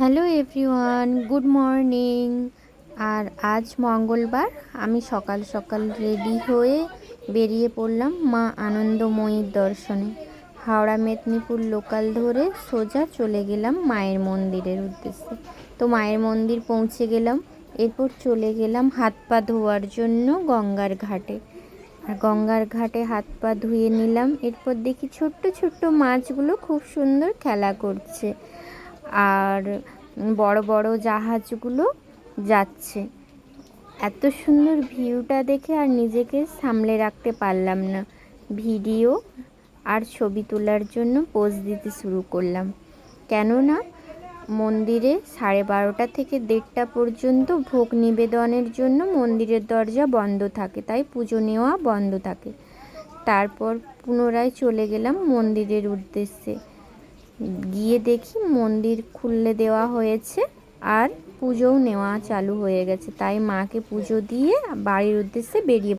Hello everyone, good morning. আর আজ মঙ্গলবার, আমি সকাল সকাল রেডি হয়ে বেরিয়ে পড়লাম মা আনন্দময়ীর দর্শনে। হাওড়া মেদিনীপুর লোকাল ধরে সোজা চলে গেলাম মায়ের মন্দিরের উদ্দেশ্যে। তো মায়ের মন্দির পৌঁছে গেলাম। এরপর চলে গেলাম হাত পা ধোয়ার জন্য গঙ্গার ঘাটে। আর গঙ্গার ঘাটে হাত পা ধুয়ে নিলাম। এরপর দেখি ছোট্ট ছোট্ট মাছগুলো খুব সুন্দর খেলা করছে, আর বড় বড় জাহাজগুলো যাচ্ছে। এত সুন্দর ভিউটা দেখে আর নিজেকে সামলে রাখতে পারলাম না। ভিডিও আর ছবি তোলার জন্য পোজ দিতে শুরু করলাম। কেননা মন্দিরে 12:30 থেকে 1:30 পর্যন্ত ভোগ নিবেদনের জন্য মন্দিরের দরজা বন্ধ থাকে, তাই পুজো নেওয়া বন্ধ থাকে। তারপর পুনরায় চলে গেলাম মন্দিরের উদ্দেশ্যে। গিয়ে দেখি মন্দির খুলে দেওয়া হয়েছে আর পুজোও নেওয়া চালু হয়ে গেছে, তাই মাকে পুজো দিয়ে বাড়ির উদ্দেশ্যে বেরিয়ে